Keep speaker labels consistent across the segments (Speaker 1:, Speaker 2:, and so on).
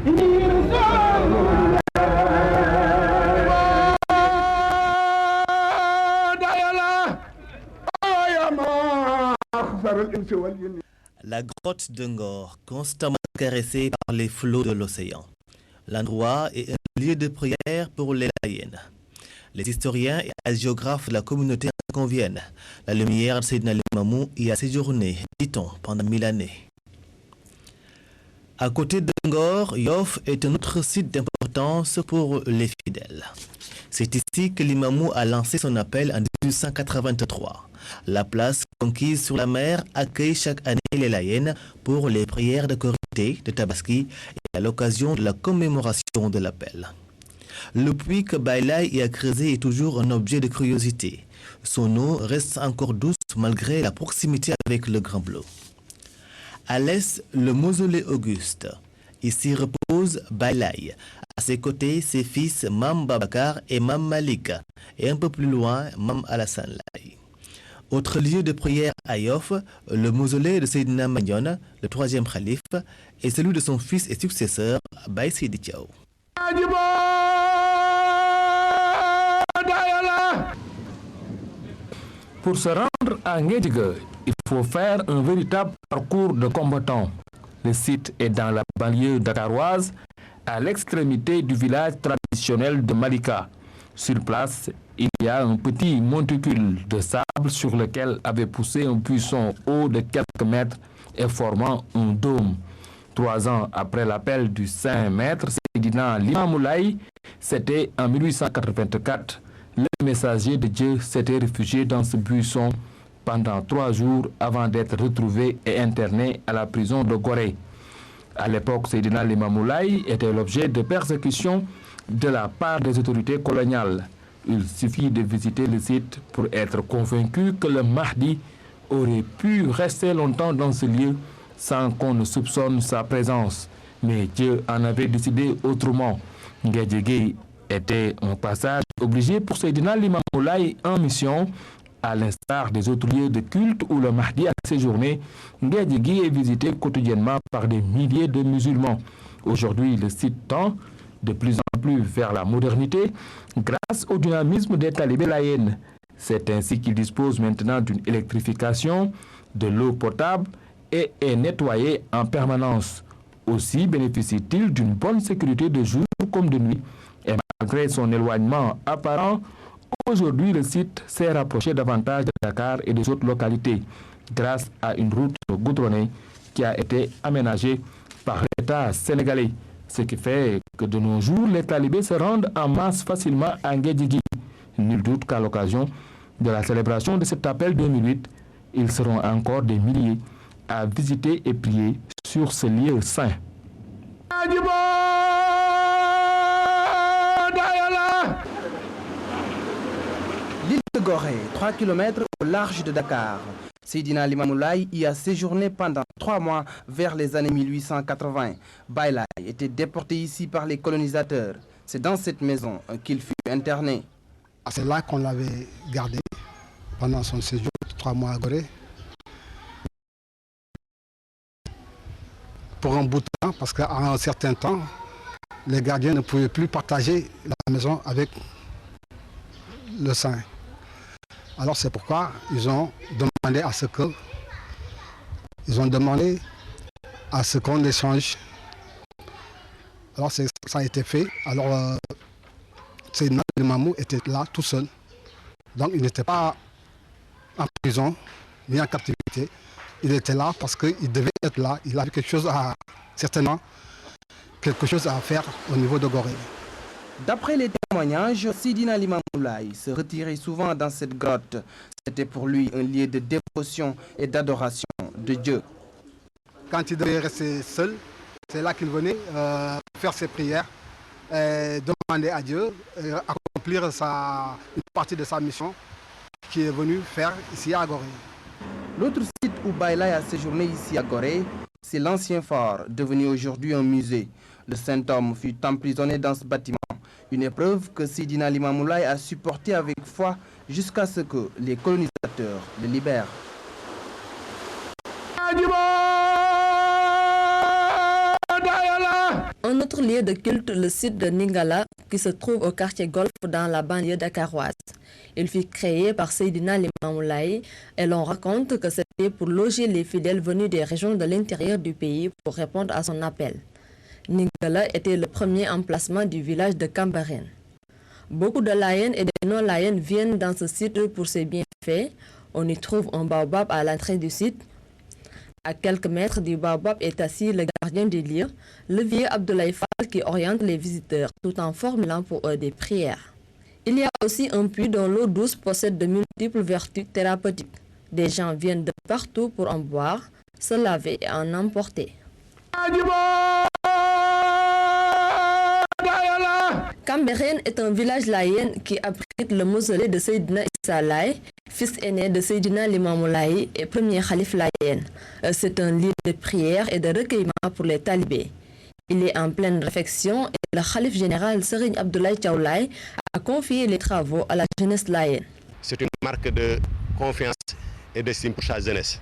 Speaker 1: La grotte de Ngor, constamment caressée par les flots de l'océan. L'endroit est un lieu de prière pour les Layènes. Les historiens et hagiographes de la communauté en conviennent. La lumière de Seydina Limamou y a séjourné, dit-on, pendant 1000 années. À côté de Ngor, Yoff est un autre site d'importance pour les fidèles. C'est ici que l'Imamou a lancé son appel en 1883. La place conquise sur la mer accueille chaque année les Layènes pour les prières de Korité, de Tabaski et à l'occasion de la commémoration de l'appel. Le puits que Baye y a creusé est toujours un objet de curiosité. Son eau reste encore douce malgré la proximité avec le Grand Bleu. À l'est, le mausolée Auguste. Ici repose Baye. À ses côtés, ses fils Mam Babakar et Mam Malik. Et un peu plus loin, Mam Alassane Laye. Autre lieu de prière à Yoff, le mausolée de Seydina Magnon, le troisième calife, et celui de son fils et successeur, Baye Sidi Thiaw.
Speaker 2: Pour se rendre à Nguédigue, il faut faire un véritable parcours de combattants. Le site est dans la banlieue dakaroise, à l'extrémité du village traditionnel de Malika. Sur place, il y a un petit monticule de sable sur lequel avait poussé un buisson haut de quelques mètres et formant un dôme. 3 ans après l'appel du Saint Maître Seydina Limamou Laye, c'était en 1884, le messager de Dieu s'était réfugié dans ce buisson pendant 3 jours avant d'être retrouvé et interné à la prison de Gorée. À l'époque, Seydina Limamou Laye était l'objet de persécutions de la part des autorités coloniales. Il suffit de visiter le site pour être convaincu que le Mahdi aurait pu rester longtemps dans ce lieu sans qu'on ne soupçonne sa présence. Mais Dieu en avait décidé autrement. Nguédigue était un passage obligé pour Seydina Limamou Laye en mission. À l'instar des autres lieux de culte où le Mahdi a séjourné, Nguédigue est visité quotidiennement par des milliers de musulmans. Aujourd'hui, le site tend de plus en plus vers la modernité grâce au dynamisme des talibés laïens. C'est ainsi qu'il dispose maintenant d'une électrification, de l'eau potable et est nettoyé en permanence. Aussi bénéficie-t-il d'une bonne sécurité de jour comme de nuit. Et malgré son éloignement apparent, aujourd'hui le site s'est rapproché davantage de Dakar et des autres localités grâce à une route goudronnée qui a été aménagée par l'État sénégalais. Ce qui fait que de nos jours, les talibés se rendent en masse facilement à Nguédigue. Nul doute qu'à l'occasion de la célébration de cet appel 2008, ils seront encore des milliers à visiter et prier sur ce lieu saint.
Speaker 3: L'île de Gorée, 3 km au large de Dakar. Seydina Limamou Laye y a séjourné pendant 3 mois vers les années 1880. Baye Laye était déporté ici par les colonisateurs. C'est dans cette maison qu'il fut interné.
Speaker 4: C'est là qu'on l'avait gardé pendant son séjour de 3 mois à Gorée. Pour un bout de temps, parce qu'à un certain temps, les gardiens ne pouvaient plus partager la maison avec le saint. Alors c'est pourquoi ils ont demandé à ce qu'on échange. Alors ça a été fait. Alors Seydina Limamou était là tout seul. Donc il n'était pas en prison ni en captivité. Il était là parce qu'il devait être là. Il avait certainement quelque chose à faire au niveau de Gorée.
Speaker 3: D'après les témoignages, Seydina Limamou Laye se retirait souvent dans cette grotte. C'était pour lui un lieu de dévotion et d'adoration de Dieu.
Speaker 4: Quand il devait rester seul, c'est là qu'il venait faire ses prières, et demander à Dieu, accomplir une partie de sa mission qu'il est venu faire ici à Gorée.
Speaker 3: L'autre site où Baye Laye a séjourné ici à Gorée, c'est l'ancien phare, devenu aujourd'hui un musée. Le saint homme fut emprisonné dans ce bâtiment. Une épreuve que Seydina Limamou Laye a supportée avec foi jusqu'à ce que les colonisateurs le libèrent.
Speaker 5: Un autre lieu de culte, le site de Ningala, qui se trouve au quartier Golf dans la banlieue dakaroise. Il fut créé par Seydina Limamou Laye et l'on raconte que c'était pour loger les fidèles venus des régions de l'intérieur du pays pour répondre à son appel. Ningala était le premier emplacement du village de Cambérène. Beaucoup de Layènes et de non-Layènes viennent dans ce site pour ses bienfaits. On y trouve un baobab à l'entrée du site. À quelques mètres du baobab est assis le gardien du lieu, le vieux Abdoulaye Fall, qui oriente les visiteurs tout en formulant pour eux des prières. Il y a aussi un puits dont l'eau douce possède de multiples vertus thérapeutiques. Des gens viennent de partout pour en boire, se laver et en emporter. Cambérène est un village laïen qui abrite le mausolée de Seydina Issa Laye, fils aîné de Seydina Limamou Laye et premier khalife laïen. C'est un lieu de prière et de recueillement pour les talibés. Il est en pleine réflexion et le khalife général Serigne Abdoulaye Thiaw Laye a confié les travaux à la jeunesse laïenne.
Speaker 6: C'est une marque de confiance et d'estime pour sa jeunesse.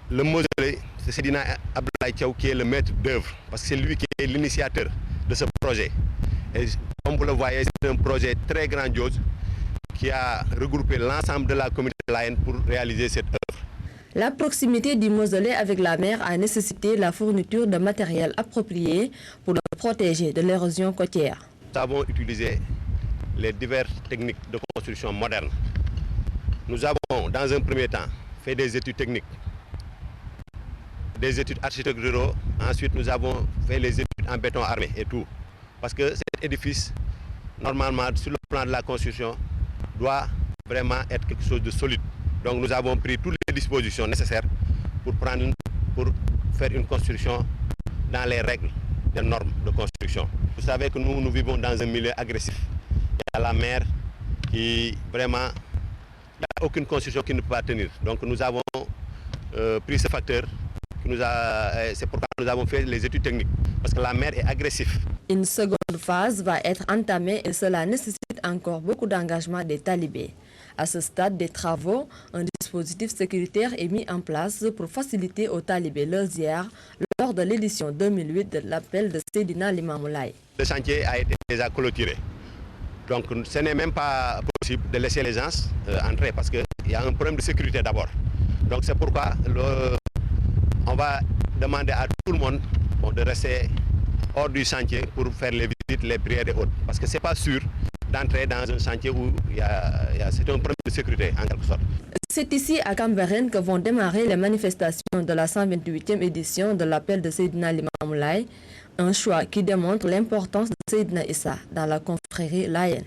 Speaker 6: Le mausolée, c'est Seydina Abdoulaye Thiaw qui est le maître d'œuvre, parce que c'est lui qui est l'initiateur de ce projet. Et comme vous le voyez, c'est un projet très grandiose qui a regroupé l'ensemble de la communauté laïenne pour réaliser cette œuvre.
Speaker 5: La proximité du mausolée avec la mer a nécessité la fourniture de matériel approprié pour le protéger de l'érosion côtière.
Speaker 6: Nous avons utilisé les diverses techniques de construction modernes. Nous avons, dans un premier temps, fait des études techniques, des études architecturaux. Ensuite, nous avons fait les études en béton armé et tout. Parce que cet édifice, normalement, sur le plan de la construction, doit vraiment être quelque chose de solide. Donc nous avons pris toutes les dispositions nécessaires pour faire une construction dans les règles des normes de construction. Vous savez que nous vivons dans un milieu agressif. Il y a la mer qui vraiment... Il n'y a aucune construction qui ne peut pas tenir. Donc nous avons pris ce facteur. C'est pourquoi nous avons fait les études techniques, parce que la mer est agressive.
Speaker 5: Une seconde phase va être entamée et cela nécessite encore beaucoup d'engagement des talibés. À ce stade des travaux, un dispositif sécuritaire est mis en place pour faciliter aux talibés leur ziar lors de l'édition 2008 de l'appel de Seydina Limamou Laye.
Speaker 6: Le chantier a été déjà clôturé. Donc ce n'est même pas possible de laisser les gens entrer parce qu'il y a un problème de sécurité d'abord. Donc c'est pourquoi on va demander à tout le monde de rester hors du chantier pour faire les visites, les prières et autres. Parce que ce n'est pas sûr d'entrer dans un chantier où c'est un problème de sécurité en quelque sorte.
Speaker 5: C'est ici à Cambérène que vont démarrer les manifestations de la 128e édition de l'appel de Seydina Limamou Laye, un choix qui démontre l'importance de Seydina Issa dans la confrérie laïenne.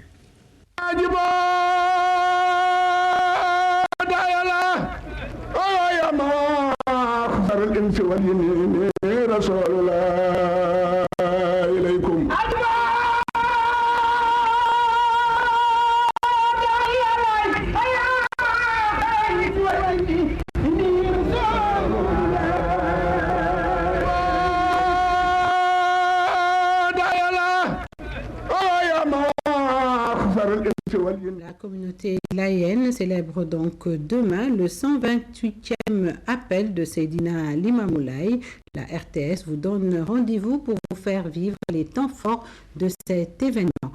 Speaker 7: La communauté laïenne célèbre donc demain le 128e appel de Seydina Limamou Laye. La RTS vous donne rendez-vous pour vous faire vivre les temps forts de cet événement.